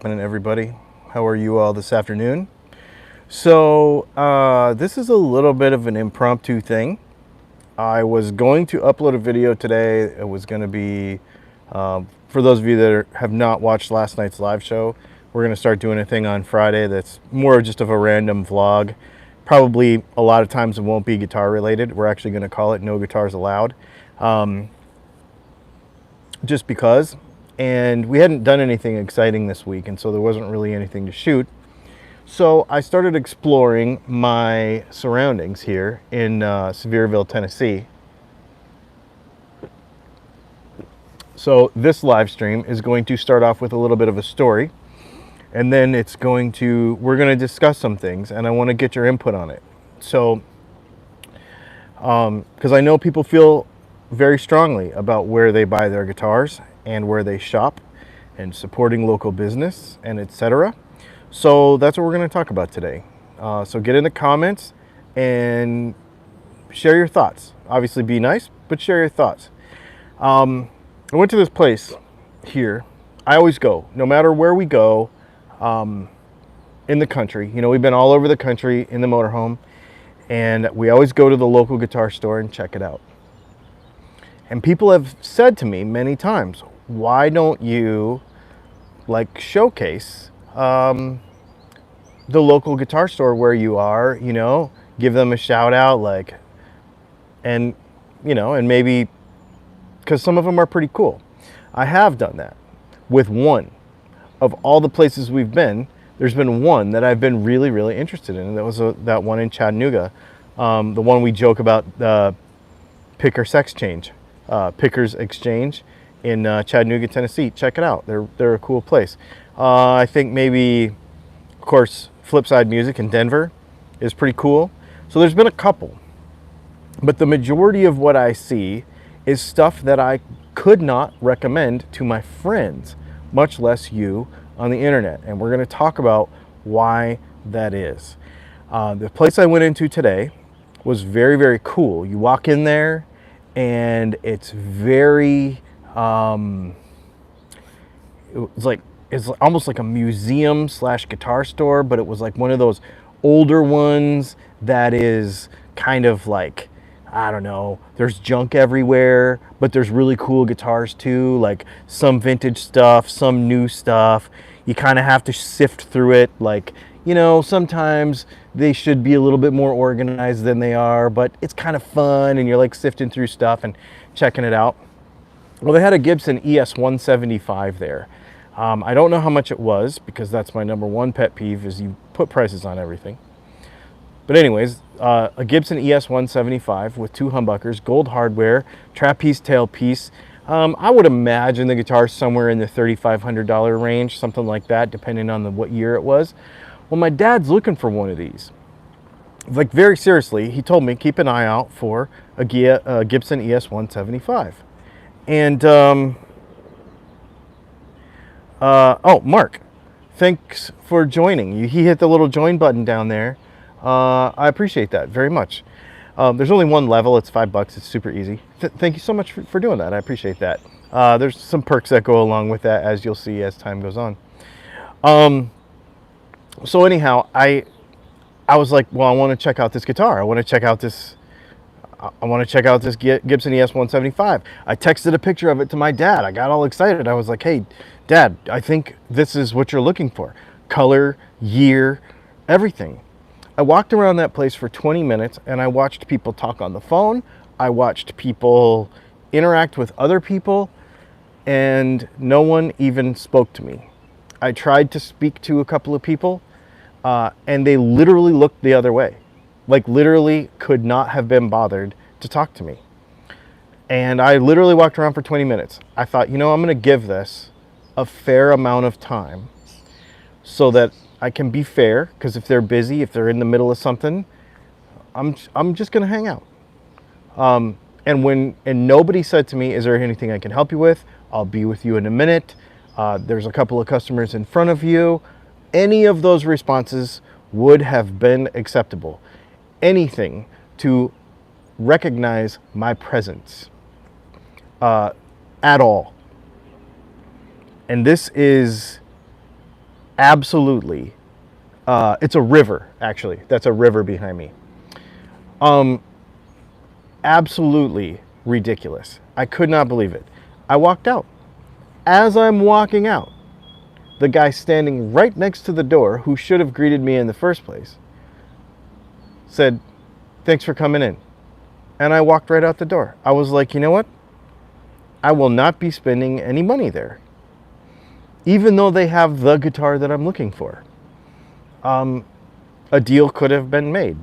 And everybody, how are you all this afternoon? So this is a little bit of an impromptu thing. I was going to upload a video today. It was going to be for those of you that have not watched last night's live show, we're going to start doing a thing on Friday that's more just of a random vlog. Probably a lot of times it won't be guitar related. We're actually going to call it No Guitars Allowed, just because. And we hadn't done anything exciting this week, and so there wasn't really anything to shoot. So I started exploring my surroundings here in Sevierville, Tennessee. So this live stream is going to start off with a little bit of a story, and then we're going to discuss some things, and I want to get your input on it. So, because I know people feel very strongly about where they buy their guitars and where they shop and supporting local business and etc. So that's what we're going to talk about today. So get in the comments and share your thoughts. Obviously be nice, but share your thoughts. I went to this place here. I always go, no matter where we go in the country. You know, we've been all over the country in the motorhome, and we always go to the local guitar store and check it out. And people have said to me many times, why don't you showcase the local guitar store where you are, you know, give them a shout out, and maybe, because some of them are pretty cool. I have done that with one. Of all the places we've been, there's been one that I've been really, really interested in, and that was that one in Chattanooga, the one we joke about, the Pickers Exchange in Chattanooga, Tennessee. Check it out. They're a cool place. I think maybe, of course, Flipside Music in Denver is pretty cool. So there's been a couple, but the majority of what I see is stuff that I could not recommend to my friends, much less you on the internet. And we're going to talk about why that is. The place I went into today was very, very cool. You walk in there and it's very, it's almost like a museum / guitar store, but it was like one of those older ones that is kind of like, I don't know, there's junk everywhere, but there's really cool guitars too, like some vintage stuff, some new stuff. You kind of have to sift through it. Like, you know, sometimes they should be a little bit more organized than they are, but it's kind of fun, and you're like sifting through stuff and checking it out. Well, they had a Gibson ES 175 there. I don't know how much it was, because that's my number one pet peeve, is you put prices on everything. But anyways, a Gibson ES 175 with 2 humbuckers, gold hardware, trapeze tailpiece. I would imagine the guitar's somewhere in the $3,500 range, something like that, depending on what year it was. Well, my dad's looking for one of these. Like, very seriously, he told me, keep an eye out for a Gibson ES 175. And, oh, Mark, thanks for joining. He hit the little join button down there. I appreciate that very much. There's only one level. It's $5. It's super easy. Thank you so much for doing that. I appreciate that. There's some perks that go along with that, as you'll see as time goes on. So anyhow, I was like, well, I want to check out this guitar. I want to check out this Gibson ES 175. I texted a picture of it to my dad. I got all excited. I was like, hey, Dad, I think this is what you're looking for. Color, year, everything. I walked around that place for 20 minutes, and I watched people talk on the phone. I watched people interact with other people, and no one even spoke to me. I tried to speak to a couple of people, and they literally looked the other way. Like, literally could not have been bothered to talk to me. And I literally walked around for 20 minutes. I thought, you know, I'm going to give this a fair amount of time so that I can be fair, because if they're busy, if they're in the middle of something, I'm just going to hang out. And nobody said to me, is there anything I can help you with? I'll be with you in a minute. There's a couple of customers in front of you. Any of those responses would have been acceptable. Anything to recognize my presence at all. And this is absolutely, it's a river, actually. That's a river behind me. Absolutely ridiculous. I could not believe it. I walked out. As I'm walking out, the guy standing right next to the door, who should have greeted me in the first place, said, "Thanks for coming in." And I walked right out the door. I was like, you know what? I will not be spending any money there, even though they have the guitar that I'm looking for. A deal could have been made.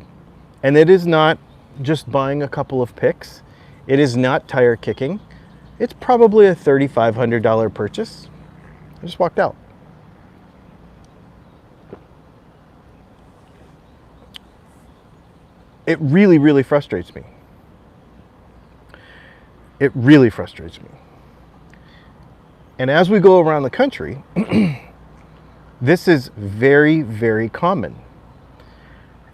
And it is not just buying a couple of picks. It is not tire kicking. It's probably a $3,500 purchase. I just walked out. It really, really frustrates me. It really frustrates me. And as we go around the country, this is very, very common.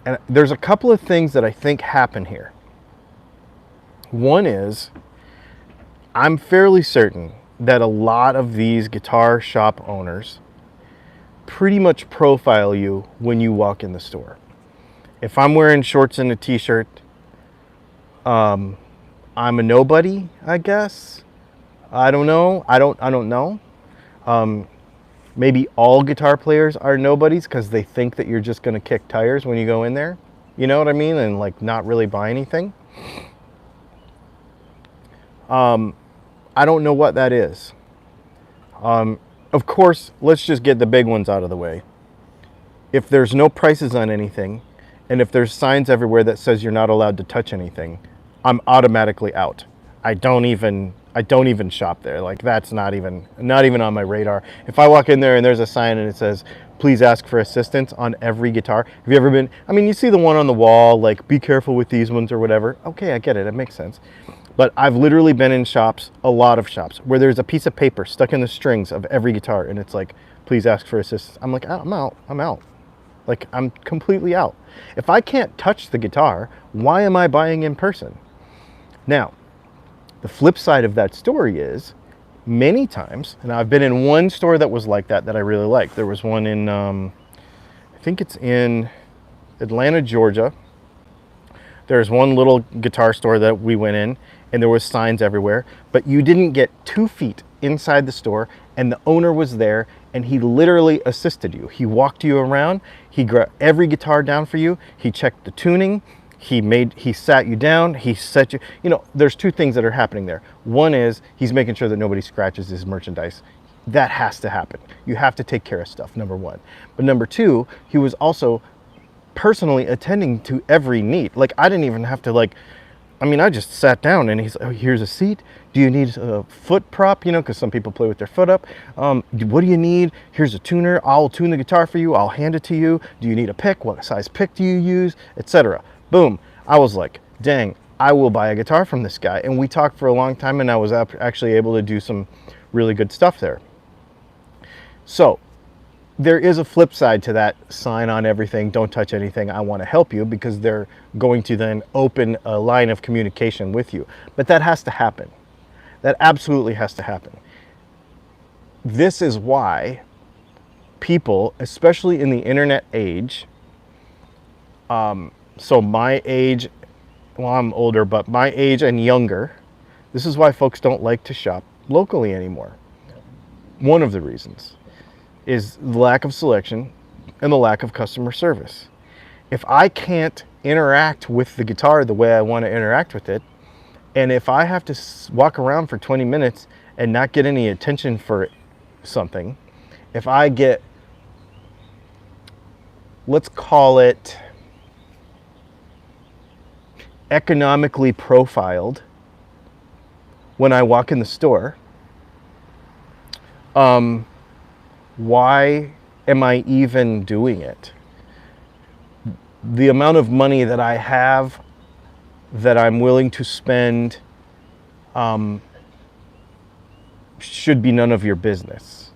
And there's a couple of things that I think happen here. One is, I'm fairly certain that a lot of these guitar shop owners pretty much profile you when you walk in the store. If I'm wearing shorts and a t-shirt, I'm a nobody, I guess. I don't know. I don't know. Maybe all guitar players are nobodies because they think that you're just going to kick tires when you go in there. You know what I mean? And like not really buy anything. I don't know what that is. Of course, let's just get the big ones out of the way. If there's no prices on anything, and if there's signs everywhere that says you're not allowed to touch anything, I'm automatically out. I don't even shop there. Like that's not even on my radar. If I walk in there and there's a sign and it says, "Please ask for assistance" on every guitar. Have you ever been, I mean, you see the one on the wall, like, "Be careful with these ones" or whatever. Okay, I get it. It makes sense. But I've literally been in shops, a lot of shops, where there's a piece of paper stuck in the strings of every guitar and it's like, "Please ask for assistance." I'm like, I'm out. Like, I'm completely out. If I can't touch the guitar, why am I buying in person? Now, the flip side of that story is, many times, and I've been in one store that was like that I really liked. There was one in, I think it's in Atlanta, Georgia. There's one little guitar store that we went in, and there was signs everywhere, but you didn't get 2 feet inside the store, and the owner was there, and he literally assisted you. He walked you around, he grabbed every guitar down for you, he checked the tuning, he sat you down, he set you, there's 2 things that are happening there. One is he's making sure that nobody scratches his merchandise. That has to happen. You have to take care of stuff, number 1. But number 2, he was also personally attending to every need. Like, I didn't even have to I just sat down and he's, "Oh, here's a seat. Do you need a foot prop?" Because some people play with their foot up. "What do you need? Here's a tuner. I'll tune the guitar for you. I'll hand it to you. Do you need a pick? What size pick do you use?" Etc. Boom. I was like, dang, I will buy a guitar from this guy. And we talked for a long time, and I was actually able to do some really good stuff there. So there is a flip side to that sign on everything, "Don't touch anything, I want to help you," because they're going to then open a line of communication with you. But that has to happen. That absolutely has to happen. This is why people, especially in the internet age, so my age, well, I'm older, but my age and younger, this is why folks don't like to shop locally anymore. One of the reasons is the lack of selection and the lack of customer service. If I can't interact with the guitar the way I want to interact with it, and if I have to walk around for 20 minutes and not get any attention for something, if I get, let's call it, economically profiled when I walk in the store, why am I even doing it? The amount of money that I have, that I'm willing to spend, should be none of your business.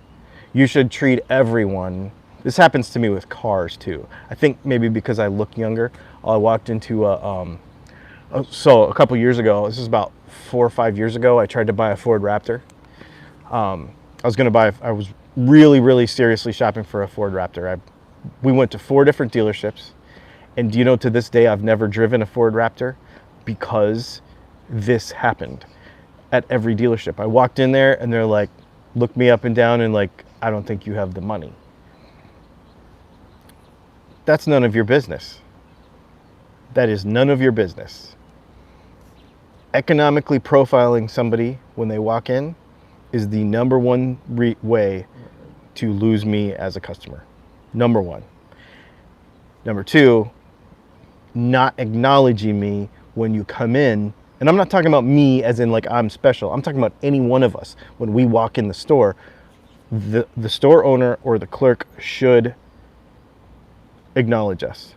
You should treat everyone. This happens to me with cars too. I think maybe because I look younger. I walked into so a couple years ago, this is about 4 or 5 years ago, I tried to buy a Ford Raptor. I was really, really seriously shopping for a Ford Raptor. We went to 4 different dealerships. And do you know, to this day, I've never driven a Ford Raptor because this happened at every dealership. I walked in there and they're like, looked me up and down and like, I don't think you have the money. That's none of your business. That is none of your business. Economically profiling somebody when they walk in is the number one way to lose me as a customer. Number one. Number two, not acknowledging me when you come in. And I'm not talking about me as in like I'm special. I'm talking about any one of us. When we walk in the store, the store owner or the clerk should acknowledge us.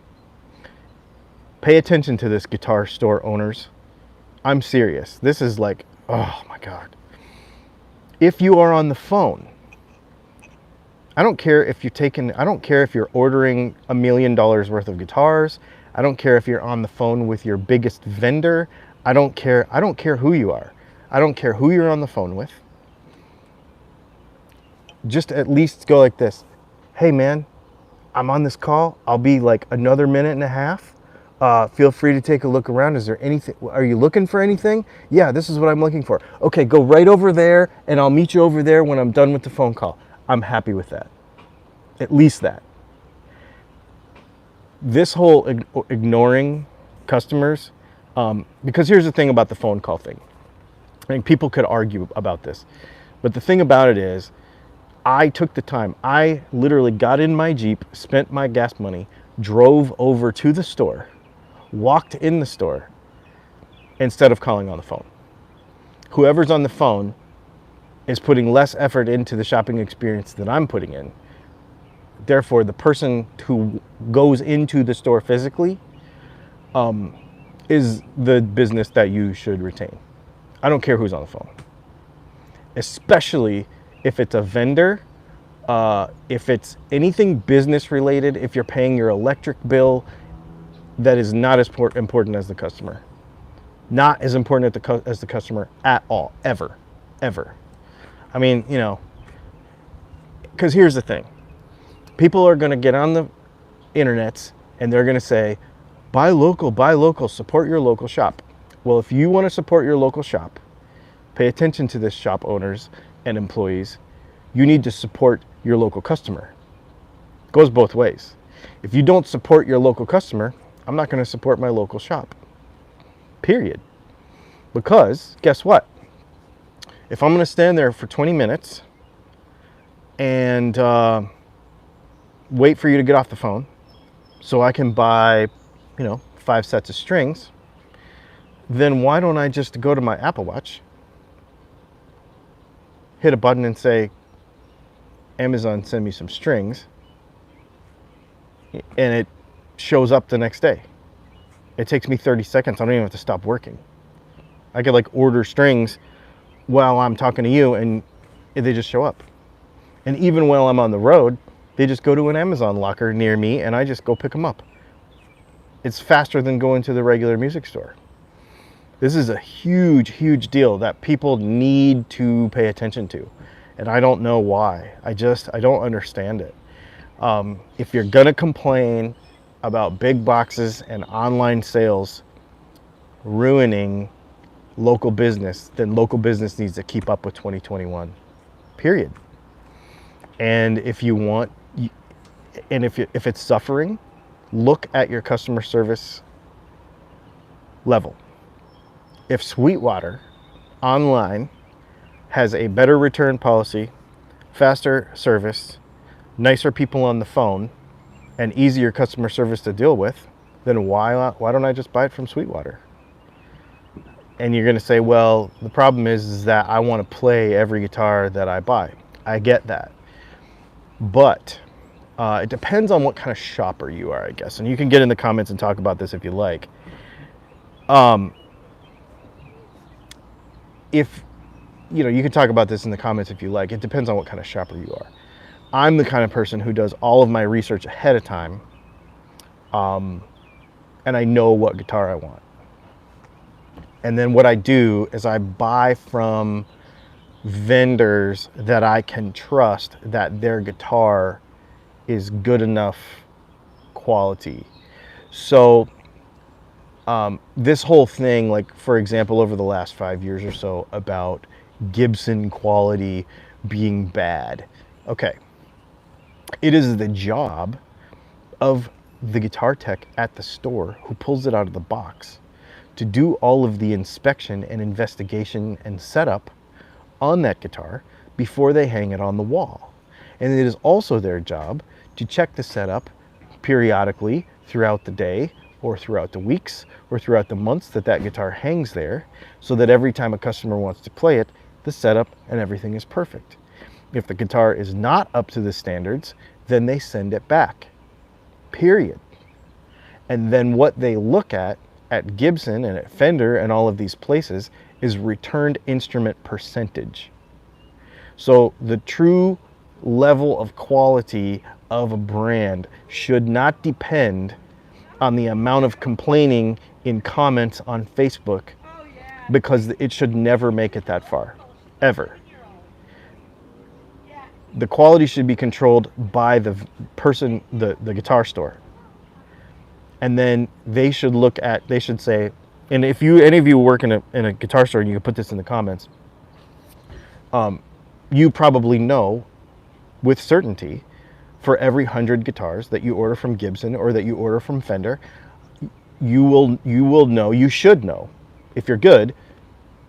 Pay attention to this, guitar store owners. I'm serious. This is like, oh my God. If you are on the phone, I don't care if you're ordering $1 million worth of guitars. I don't care if you're on the phone with your biggest vendor. I don't care who you are. I don't care who you're on the phone with. Just at least go like this. Hey man, I'm on this call. I'll be like another minute and a half. Feel free to take a look around. Is there anything? Are you looking for anything? Yeah, this is what I'm looking for. Okay, go right over there and I'll meet you over there when I'm done with the phone call. I'm happy with that. At least that. This whole ignoring customers, because here's the thing about the phone call thing. I think people could argue about this, but the thing about it is, I took the time. I literally got in my Jeep, spent my gas money, drove over to the store, walked in the store, instead of calling on the phone. Whoever's on the phone is putting less effort into the shopping experience than I'm putting in. Therefore, the person who goes into the store physically is the business that you should retain. I don't care who's on the phone. Especially if it's a vendor, if it's anything business related, if you're paying your electric bill, that is not as important as the customer. Not as important as the customer at all, ever. I mean, you know, because here's the thing. People are going to get on the internet and they're going to say, buy local, support your local shop. Well, if you want to support your local shop, pay attention to this, shop owners and employees. You need to support your local customer. It goes both ways. If you don't support your local customer, I'm not going to support my local shop. Period. Because guess what? If I'm going to stand there for 20 minutes and wait for you to get off the phone so I can buy, 5 sets of strings, then why don't I just go to my Apple Watch, hit a button and say, Amazon, send me some strings, and it shows up the next day. It takes me 30 seconds. I don't even have to stop working. I could order strings while I'm talking to you and they just show up. And even while I'm on the road, they just go to an Amazon locker near me and I just go pick them up. It's faster than going to the regular music store. This is a huge deal that people need to pay attention to. And I don't know why. I don't understand it. If you're gonna complain about big boxes and online sales ruining local business, then local business needs to keep up with 2021, period. And if it's suffering, look at your customer service level. If Sweetwater online has a better return policy, faster service, nicer people on the phone, and easier customer service to deal with, then why don't I just buy it from Sweetwater? And you're going to say, well, the problem is that I want to play every guitar that I buy. I get that. But it depends on what kind of shopper you are, I guess. And you can get in the comments and talk about this if you like. If you can talk about this in the comments if you like. It depends on what kind of shopper you are. I'm the kind of person who does all of my research ahead of time, and I know what guitar I want. And then what I do is I buy from vendors that I can trust that their guitar is good enough quality. So this whole thing, like for example, over the last 5 years or so, about Gibson quality being bad. Okay, it is the job of the guitar tech at the store who pulls it out of the box to do all of the inspection and investigation and setup on that guitar before they hang it on the wall. And it is also their job to check the setup periodically throughout the day or throughout the weeks or throughout the months that that guitar hangs there, so that every time a customer wants to play it, the setup and everything is perfect. If the guitar is not up to the standards, then they send it back, period. And then what they look at Gibson and at Fender and all of these places is returned instrument percentage. So the true level of quality of a brand should not depend on the amount of complaining in comments on Facebook, because it should never make it that far, ever. The quality should be controlled by the person, the guitar store. And then they should say, and if any of you work in a guitar store, and you can put this in the comments, you probably know with certainty, for every 100 guitars that you order from Gibson or that you order from Fender, you will know, you should know, if you're good,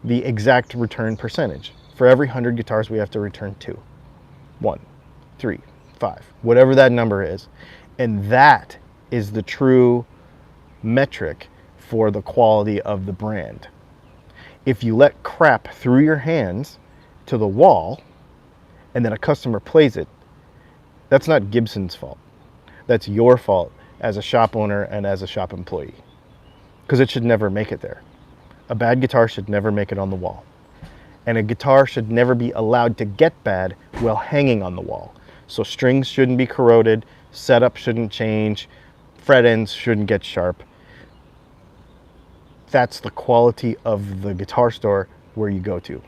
the exact return percentage. For every 100 guitars, we have to return 2, 1, 3, 5, whatever that number is. And that is the true metric for the quality of the brand. If you let crap through your hands to the wall and then a customer plays it, that's not Gibson's fault. That's your fault as a shop owner and as a shop employee, because it should never make it there. A bad guitar should never make it on the wall. And a guitar should never be allowed to get bad while hanging on the wall. So strings shouldn't be corroded, setup shouldn't change, fret ends shouldn't get sharp. That's the quality of the guitar store where you go to.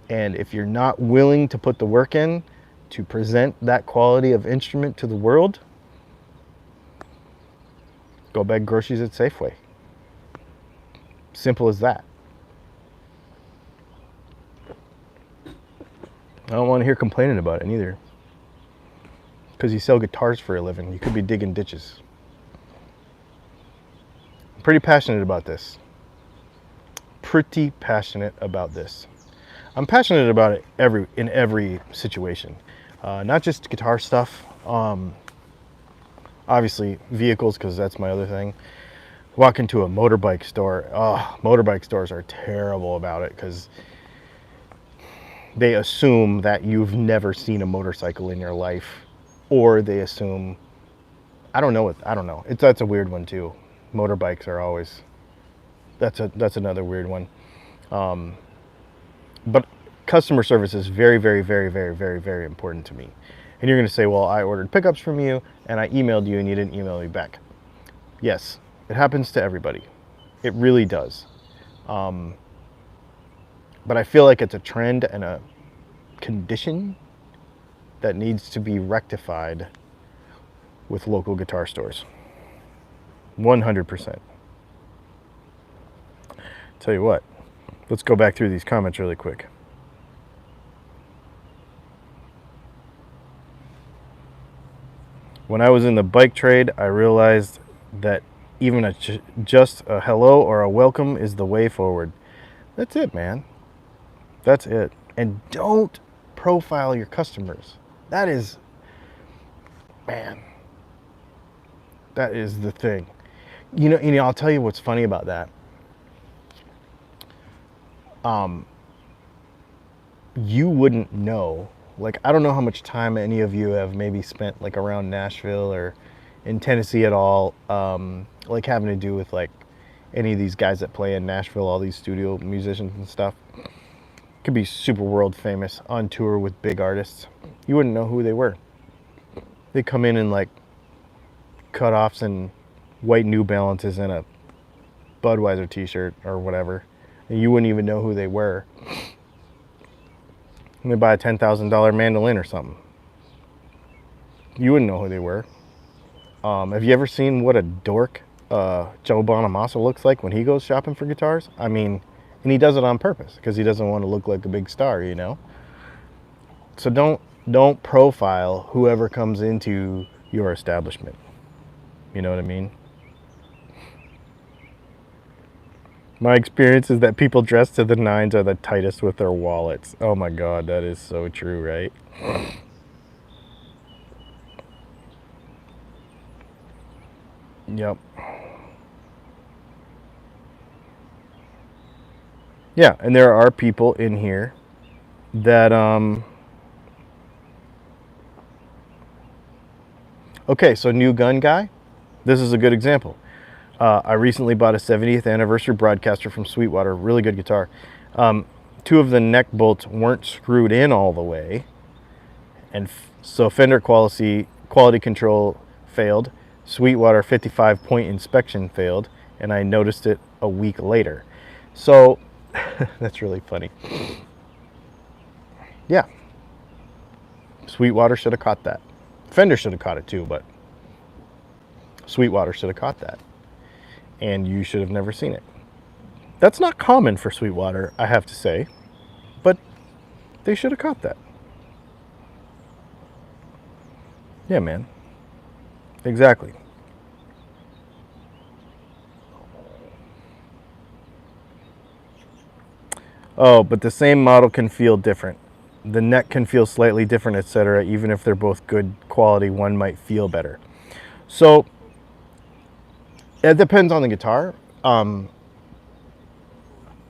And if you're not willing to put the work in to present that quality of instrument to the world, go bag groceries at Safeway. Simple as that. I don't want to hear complaining about it neither, because you sell guitars for a living. You could be digging ditches. I'm pretty passionate about this. Pretty passionate about this. I'm passionate about it in every situation, not just guitar stuff. Obviously vehicles, because that's my other thing. Walk into a motorbike store. Motorbike stores are terrible about it, because they assume that you've never seen a motorcycle in your life, or they assume, I don't know. That's a weird one too. Motorbikes are always, that's another weird one. But customer service is very, very, very, very, very, very important to me. And you're going to say, well, I ordered pickups from you and I emailed you and you didn't email me back. Yes, it happens to everybody. It really does. But I feel like it's a trend and a condition that needs to be rectified with local guitar stores. 100%. Tell you what, let's go back through these comments really quick. When I was in the bike trade, I realized that even just a hello or a welcome is the way forward. That's it, man. That's it. And don't profile your customers. That is, man, that is the thing. You know, I'll tell you what's funny about that. You wouldn't know, like, I don't know how much time any of you have maybe spent like around Nashville or in Tennessee at all, like having to do with like any of these guys that play in Nashville, all these studio musicians and stuff. Could be super world famous on tour with big artists. You wouldn't know who they were. They come in like cutoffs and white New Balances and a Budweiser t-shirt or whatever, and you wouldn't even know who they were. Let me buy a $10,000 mandolin or something. You wouldn't know who they were. Have you ever seen what a dork Joe Bonamassa looks like when he goes shopping for guitars? I mean, and he does it on purpose because he doesn't want to look like a big star, you know? So don't profile whoever comes into your establishment. You know what I mean? My experience is that people dressed to the nines are the tightest with their wallets. Oh my God, that is so true, right? Yep. Yeah, and there are people in here that okay, so new gun guy. This is a good example. I recently bought a 70th anniversary broadcaster from Sweetwater. Really good guitar. Two of the neck bolts weren't screwed in all the way, and so Fender quality control failed. Sweetwater 55-point inspection failed, and I noticed it a week later. So that's really funny. Yeah, Sweetwater should have caught that. Fender should have caught it too, but Sweetwater should have caught that. And you should have never seen it. That's not common for Sweetwater, I have to say, but they should have caught that. Yeah, man. Exactly. Oh, but the same model can feel different. The neck can feel slightly different, etc. Even if they're both good quality, one might feel better. So it depends on the guitar.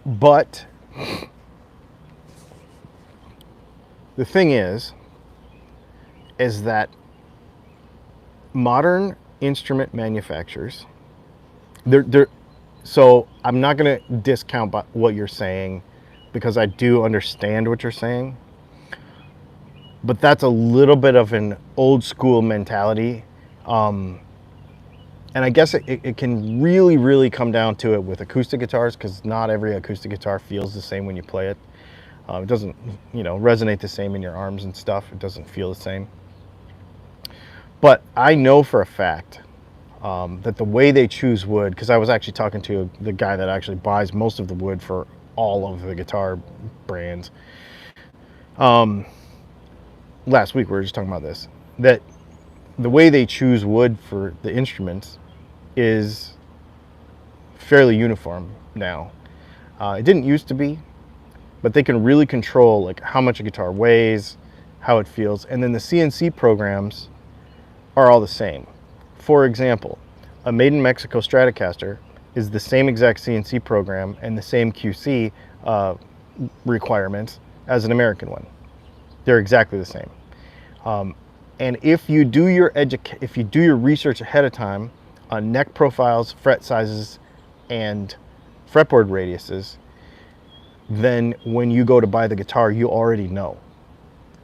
But the thing is that modern instrument manufacturers, so I'm not going to discount what you're saying because I do understand what you're saying, but that's a little bit of an old school mentality. And I guess it can really, really come down to it with acoustic guitars, because not every acoustic guitar feels the same when you play it. It doesn't, resonate the same in your arms and stuff. It doesn't feel the same. But I know for a fact that the way they choose wood, because I was actually talking to the guy that actually buys most of the wood for all of the guitar brands. Last week we were just talking about this, that the way they choose wood for the instruments is fairly uniform now. It didn't used to be, but they can really control like how much a guitar weighs, how it feels, and then the CNC programs are all the same. For example, a made in Mexico Stratocaster is the same exact CNC program and the same QC requirements as an American one. They're exactly the same. And if you do your research ahead of time on neck profiles, fret sizes, and fretboard radiuses, then when you go to buy the guitar, you already know.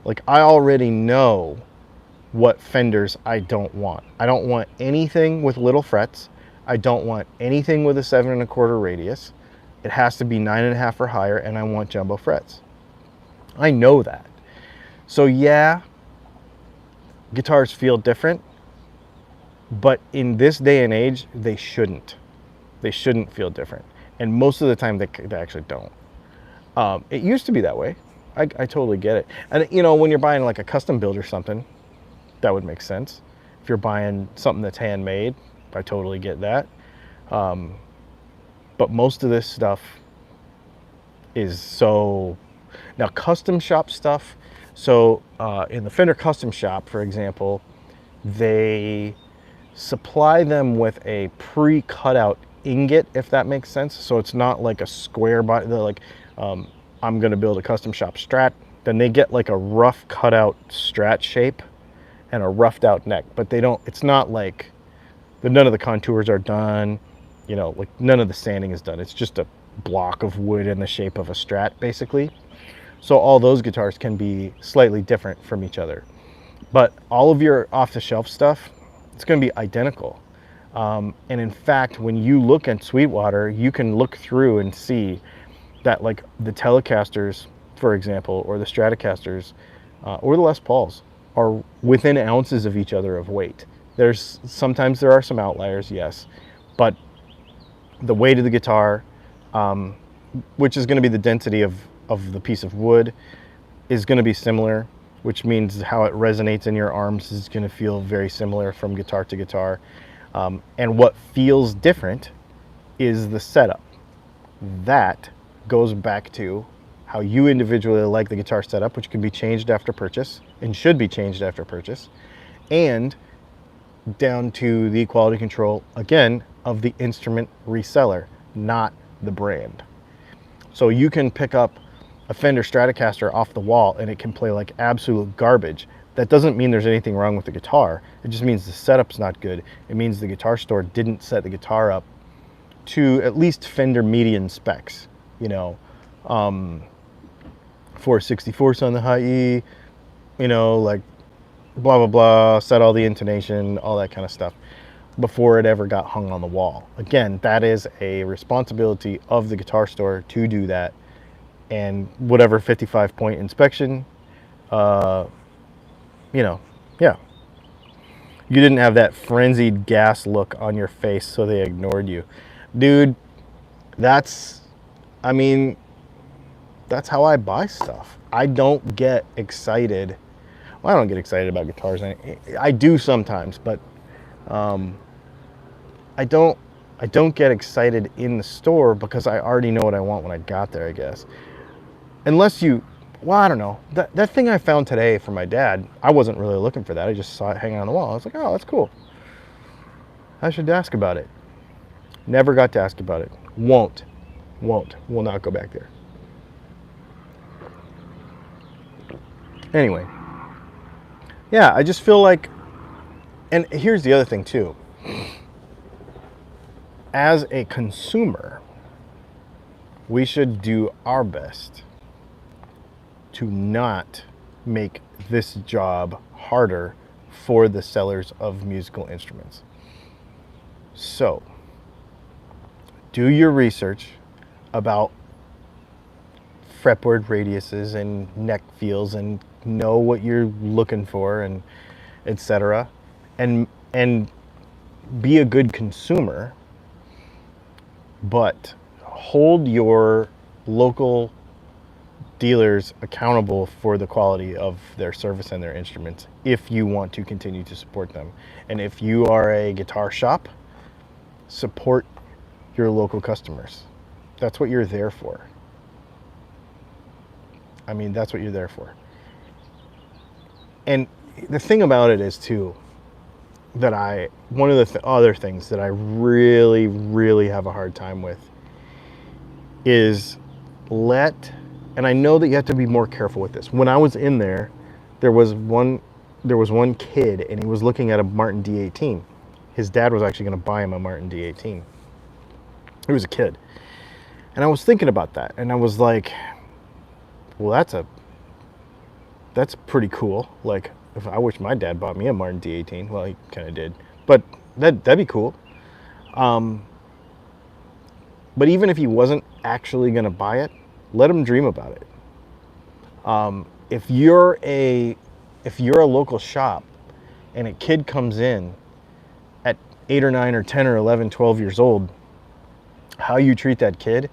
Like, I already know what Fenders I don't want. I don't want anything with little frets. I don't want anything with a 7 1/4 radius. It has to be 9.5 or higher, and I want jumbo frets. I know that. So yeah, guitars feel different, but in this day and age, they shouldn't. They shouldn't feel different. And most of the time, they actually don't. It used to be that way. I totally get it. And when you're buying like a custom build or something, that would make sense. If you're buying something that's handmade, I totally get that. But most of this stuff is so... Now, custom shop stuff. So in the Fender Custom Shop, for example, they supply them with a pre-cut out ingot, if that makes sense. So it's not like a square body. They're like, I'm going to build a custom shop Strat. Then they get like a rough cut out Strat shape and a roughed out neck. But they don't, it's not like, none of the contours are done. Like none of the sanding is done. It's just a block of wood in the shape of a Strat, basically. So all those guitars can be slightly different from each other. But all of your off-the-shelf stuff, it's going to be identical. And in fact, when you look at Sweetwater, you can look through and see that like the Telecasters for example, or the Stratocasters, or the Les Pauls, are within ounces of each other of weight. Sometimes there are some outliers, yes, but the weight of the guitar, which is going to be the density of the piece of wood, is going to be similar, which means how it resonates in your arms is going to feel very similar from guitar to guitar. And what feels different is the setup. That goes back to how you individually like the guitar setup, which can be changed after purchase and should be changed after purchase, and down to the quality control, again, of the instrument reseller, not the brand. So you can pick up a Fender Stratocaster off the wall and it can play like absolute garbage. That doesn't mean there's anything wrong with the guitar. It just means the setup's not good. It means the guitar store didn't set the guitar up to at least Fender median specs, 464ths on the high E, like blah, blah, blah, set all the intonation, all that kind of stuff before it ever got hung on the wall. Again, that is a responsibility of the guitar store to do that. And whatever 55-point inspection, yeah. You didn't have that frenzied gas look on your face, so they ignored you. Dude, that's how I buy stuff. I don't get excited. Well, I don't get excited about guitars. I do sometimes, but I don't get excited in the store because I already know what I want when I got there, I guess. Unless I don't know. That thing I found today for my dad, I wasn't really looking for that. I just saw it hanging on the wall. I was like, oh, that's cool. I should ask about it. Never got to ask about it. Won't. Will not go back there. Anyway. Yeah, I just feel like, and here's the other thing too. As a consumer, we should do our best to not make this job harder for the sellers of musical instruments. So, do your research about fretboard radiuses and neck feels and know what you're looking for and etc. and be a good consumer, but hold your local dealers accountable for the quality of their service and their instruments if you want to continue to support them. And if you are a guitar shop, support your local customers. That's what you're there for. That's what you're there for. And the thing about it is too, that one of the other things that I really, really have a hard time with is and I know that you have to be more careful with this. When I was in there, there was one kid and he was looking at a Martin D18. His dad was actually going to buy him a Martin D18. He was a kid. And I was thinking about that and I was like, well, that's pretty cool. Like, if I wish my dad bought me a Martin D18. Well, he kind of did, but that'd be cool. But even if he wasn't actually going to buy it, let him dream about it. If you're a local shop and a kid comes in at 8 or 9 or 10 or 11, 12 years old, how you treat that kid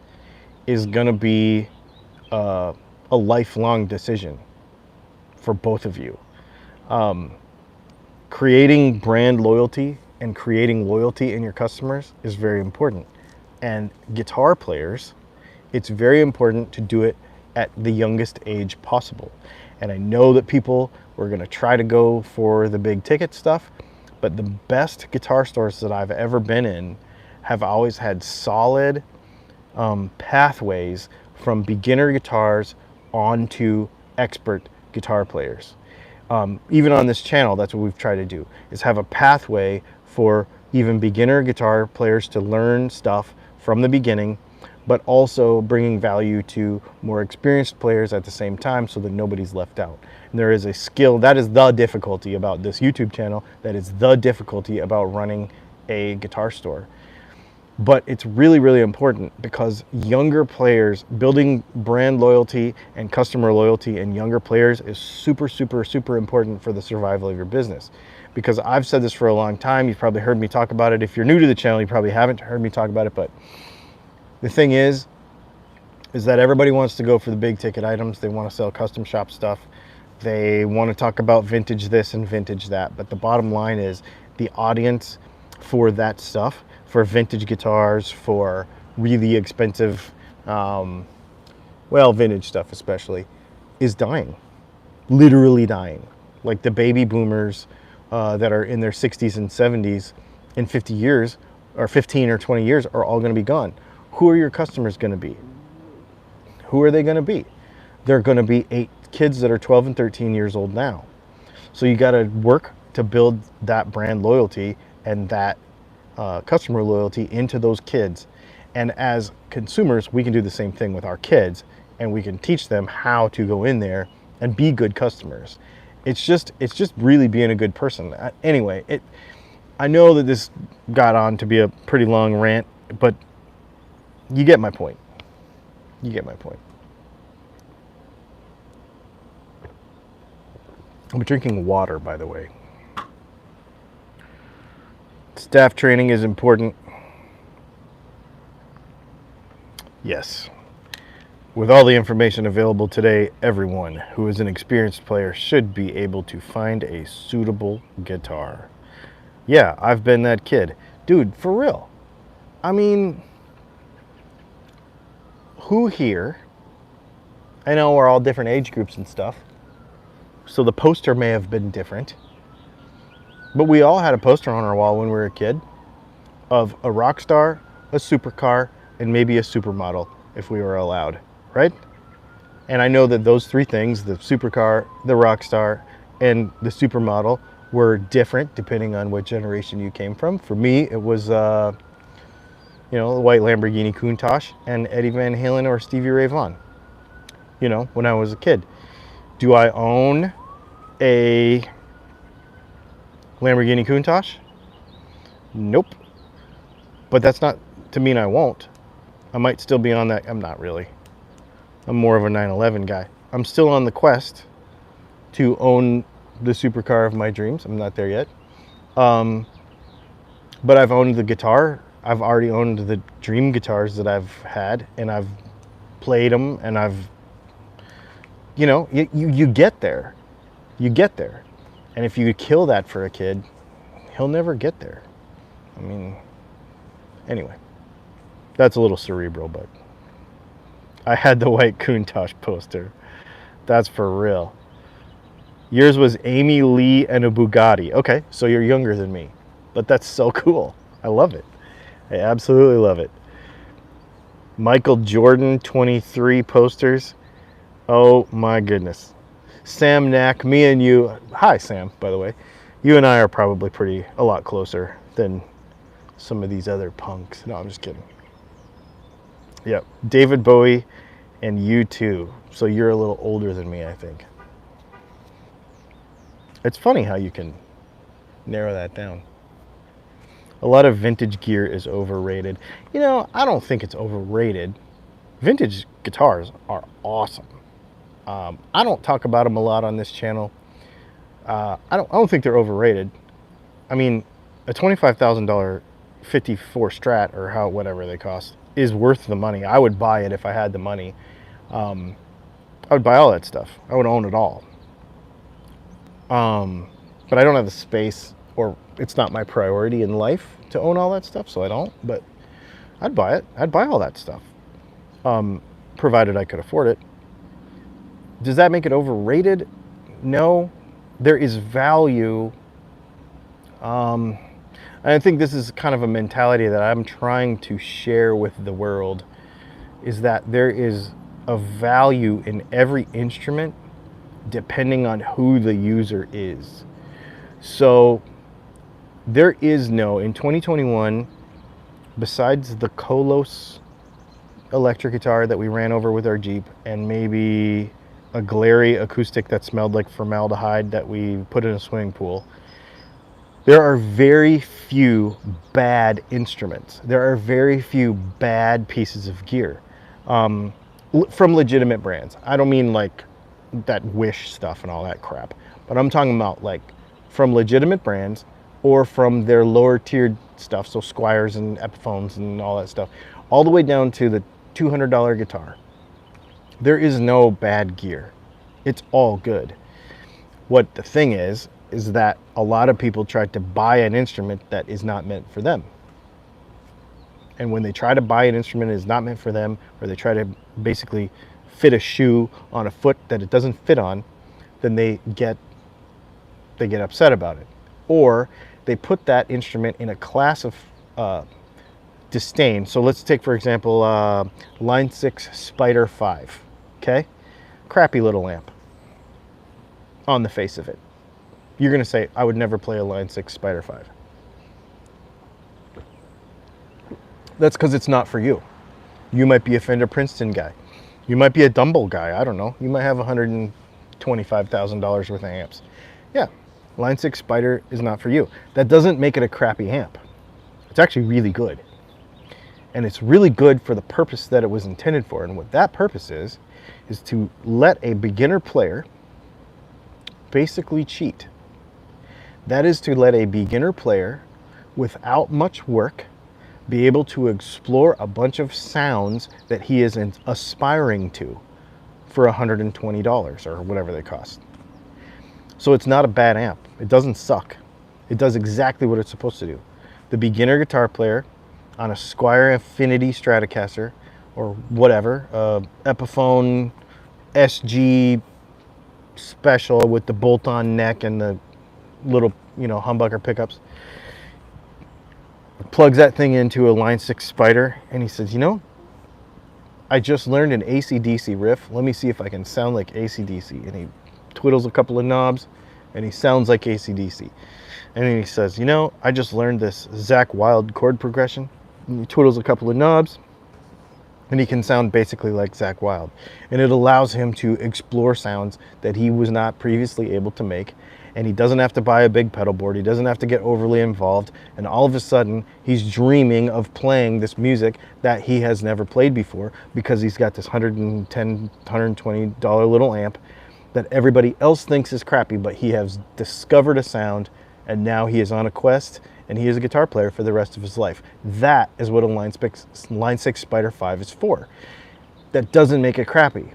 is going to be a lifelong decision for both of you. Creating brand loyalty and creating loyalty in your customers is very important. And guitar players, it's very important to do it at the youngest age possible. And I know that people were going to try to go for the big ticket stuff, but the best guitar stores that I've ever been in have always had solid pathways from beginner guitars onto expert guitar players. Even on this channel, that's what we've tried to do, is have a pathway for even beginner guitar players to learn stuff from the beginning, but also bringing value to more experienced players at the same time so that nobody's left out. And there is a skill, that is the difficulty about this YouTube channel, that is the difficulty about running a guitar store. But it's really, really important because younger players, building brand loyalty and customer loyalty in younger players is super, super, super important for the survival of your business. Because I've said this for a long time. You've probably heard me talk about it. If you're new to the channel, you probably haven't heard me talk about it. But the thing is that everybody wants to go for the big ticket items. They want to sell custom shop stuff. They want to talk about vintage this and vintage that. But the bottom line is the audience for that stuff, for vintage guitars, for really expensive, vintage stuff especially, is dying. Literally dying. Like the baby boomers that are in their 60s and 70s in 50 years, or 15 or 20 years, are all going to be gone. Who are your customers going to be? Who are they going to be? They're going to be kids that are 12 and 13 years old now. So you got to work to build that brand loyalty and that customer loyalty into those kids. And as consumers, we can do the same thing with our kids, and we can teach them how to go in there and be good customers. It's just really being a good person. Anyway, I know that this got on to be a pretty long rant, but you get my point. You get my point. I'm drinking water, by the way. Staff training is important. Yes. With all the information available today, everyone who is an experienced player should be able to find a suitable guitar. Yeah, I've been that kid. Dude, for real. I mean, who here, I know we're all different age groups and stuff, so the poster may have been different, but we all had a poster on our wall when we were a kid of a rock star, a supercar, and maybe a supermodel if we were allowed, right? And I know that those three things, the supercar, the rock star, and the supermodel, were different depending on what generation you came from. For me, it was the white Lamborghini Countach and Eddie Van Halen or Stevie Ray Vaughan, when I was a kid. Do I own a Lamborghini Countach? Nope. But that's not to mean I won't. I might still be on that. I'm not really. I'm more of a 911 guy. I'm still on the quest to own the supercar of my dreams. I'm not there yet. But I've owned the guitar. I've already owned the dream guitars that I've had, and I've played them, and I've, you get there. You get there. And if you kill that for a kid, he'll never get there. I mean, anyway, that's a little cerebral, but I had the white Countach poster. That's for real. Yours was Amy Lee and a Bugatti. Okay, so you're younger than me, but that's so cool. I love it. I absolutely love it. Michael Jordan 23 posters. Oh my goodness. Sam Knack, me and you. Hi, Sam, by the way. You and I are probably a lot closer than some of these other punks. No, I'm just kidding. Yep. David Bowie and you too. So you're a little older than me, I think. It's funny how you can narrow that down. A lot of vintage gear is overrated. I don't think it's overrated. Vintage guitars are awesome. I don't talk about them a lot on this channel. I don't think they're overrated. I mean, a $25,000 54 Strat, or whatever they cost, is worth the money. I would buy it if I had the money. I would buy all that stuff. I would own it all. But I don't have the space, or it's not my priority in life to own all that stuff, so I don't. But I'd buy it. I'd buy all that stuff, provided I could afford it. Does that make it overrated? No. There is value. And I think this is kind of a mentality that I'm trying to share with the world, is that there is a value in every instrument depending on who the user is. So there is in 2021, besides the Kolos electric guitar that we ran over with our Jeep, and maybe a glary acoustic that smelled like formaldehyde that we put in a swimming pool, There are very few bad instruments. There are very few bad pieces of gear from legitimate brands. I don't mean like that Wish stuff and all that crap, but I'm talking about like from legitimate brands or from their lower tiered stuff, so Squires and Epiphones and all that stuff, all the way down to the $200 guitar. There is no bad gear. It's all good. What the thing is that a lot of people try to buy an instrument that is not meant for them. And when they try to buy an instrument that is not meant for them, or they try to basically fit a shoe on a foot that it doesn't fit on, then they get upset about it. Or they put that instrument in a class of disdain. So let's take, for example, Line 6 Spider 5. Okay? Crappy little amp on the face of it. You're going to say, I would never play a Line 6 Spider 5. That's because it's not for you. You might be a Fender Princeton guy. You might be a Dumble guy. I don't know. You might have $125,000 worth of amps. Yeah, Line 6 Spider is not for you. That doesn't make it a crappy amp. It's actually really good. And it's really good for the purpose that it was intended for. And what that purpose is to let a beginner player basically cheat. That is to let a beginner player, without much work, be able to explore a bunch of sounds that he is aspiring to for $120 or whatever they cost. So it's not a bad amp. It doesn't suck. It does exactly what it's supposed to do. The beginner guitar player on a Squier Infinity Stratocaster or whatever, Epiphone SG Special with the bolt-on neck and the little, humbucker pickups, plugs that thing into a Line 6 Spider, and he says, I just learned an AC/DC riff. Let me see if I can sound like AC/DC. And he twiddles a couple of knobs, and he sounds like AC/DC. And then he says, I just learned this Zakk Wylde chord progression. And he twiddles a couple of knobs, and he can sound basically like Zakk Wylde. And it allows him to explore sounds that he was not previously able to make. And he doesn't have to buy a big pedal board. He doesn't have to get overly involved. And all of a sudden, he's dreaming of playing this music that he has never played before because he's got this $110, $120 little amp that everybody else thinks is crappy, but he has discovered a sound, and now he is on a quest, and he is a guitar player for the rest of his life. That is what a Line 6 Spider 5 is for. That doesn't make it crappy.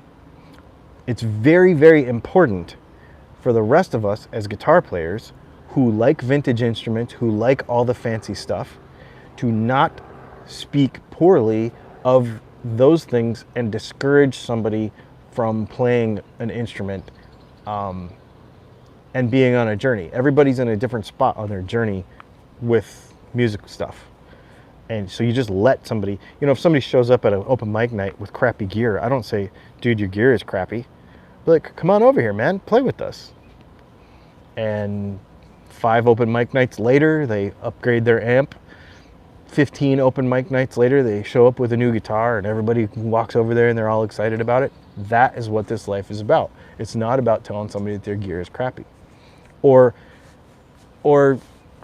It's very, very important for the rest of us as guitar players who like vintage instruments, who like all the fancy stuff, to not speak poorly of those things and discourage somebody from playing an instrument and being on a journey. Everybody's in a different spot on their journey with music stuff. And so you just let somebody, if somebody shows up at an open mic night with crappy gear, I don't say, dude, your gear is crappy. Be like, come on over here, man, play with us. And 5 open mic nights later, they upgrade their amp. 15 open mic nights later, they show up with a new guitar and everybody walks over there and they're all excited about it. That is what this life is about. It's not about telling somebody that their gear is crappy. Or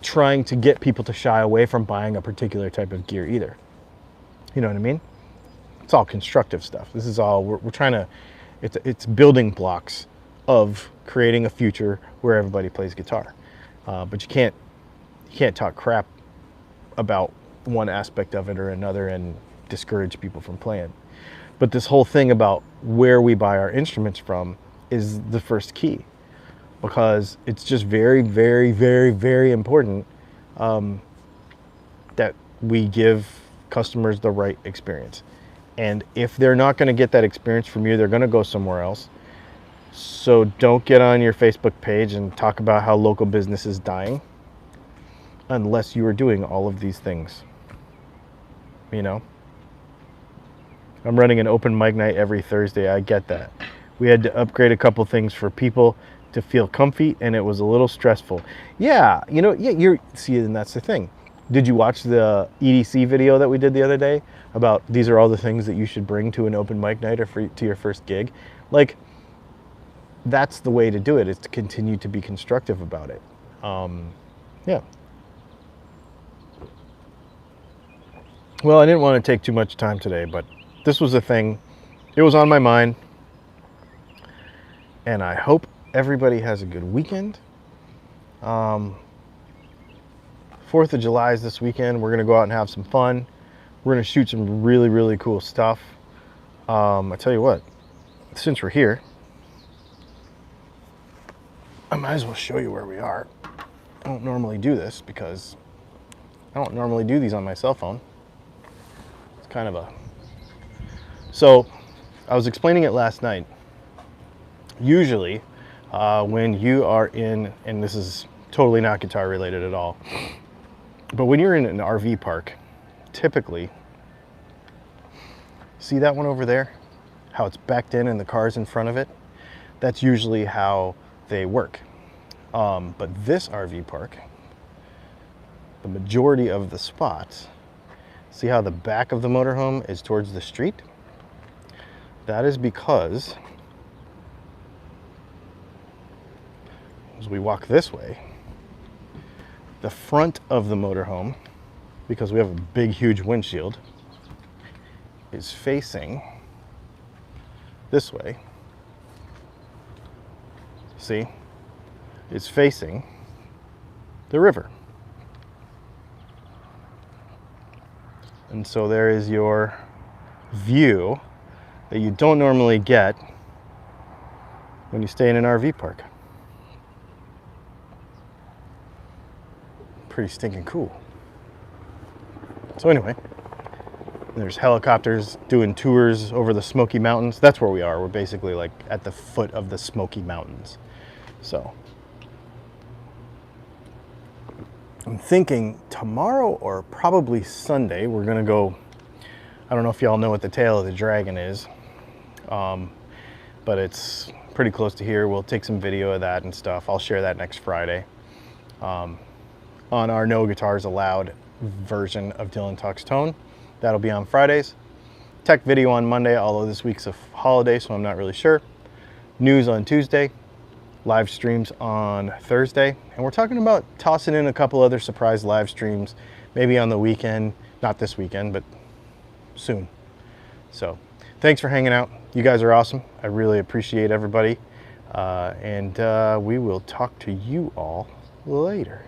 trying to get people to shy away from buying a particular type of gear either. You know what I mean? It's all constructive stuff. This is all, we're trying to, it's building blocks of creating a future where everybody plays guitar. But you can't talk crap about one aspect of it or another and discourage people from playing. But this whole thing about where we buy our instruments from is the first key, because it's just very, very, very, very important that we give customers the right experience. And if they're not going to get that experience from you, they're going to go somewhere else. So don't get on your Facebook page and talk about how local business is dying unless you are doing all of these things. I'm running an open mic night every Thursday. I get that. We had to upgrade a couple things for people to feel comfy, and it was a little stressful. Yeah, and that's the thing. Did you watch the EDC video that we did the other day about these are all the things that you should bring to an open mic night or to your first gig? Like, that's the way to do it, is to continue to be constructive about it. Yeah, Well, I didn't want to take too much time today, but this was a thing. It was on my mind. And I hope everybody has a good weekend. 4th of July is this weekend. We're going to go out and have some fun. We're going to shoot some really, really cool stuff. I tell you what, since we're here, I might as well show you where we are. I don't normally do this because I don't normally do these on my cell phone. It's kind of a... So, I was explaining it last night. Usually, when you are in, and this is totally not guitar related at all, but when you're in an RV park, typically, see that one over there? How it's backed in and the car's in front of it? That's usually how they work. But this RV park, the majority of the spots, see how the back of the motorhome is towards the street? That is because as we walk this way, the front of the motorhome, because we have a big, huge windshield, is facing this way. See? It's facing the river. And so there is your view that you don't normally get when you stay in an RV park. Pretty stinking cool. So anyway, there's helicopters doing tours over the Smoky Mountains. That's where we are. We're basically like at the foot of the Smoky Mountains. So I'm thinking tomorrow or probably Sunday, we're gonna go, I don't know if y'all know what the Tail of the Dragon is, but it's pretty close to here. We'll take some video of that and stuff. I'll share that next Friday. On our No Guitars Allowed version of Dylan Talks Tone. That'll be on Fridays. Tech video on Monday, although this week's a holiday, so I'm not really sure. News on Tuesday. Live streams on Thursday. And we're talking about tossing in a couple other surprise live streams, maybe on the weekend. Not this weekend, but soon. So, thanks for hanging out. You guys are awesome. I really appreciate everybody. And we will talk to you all later.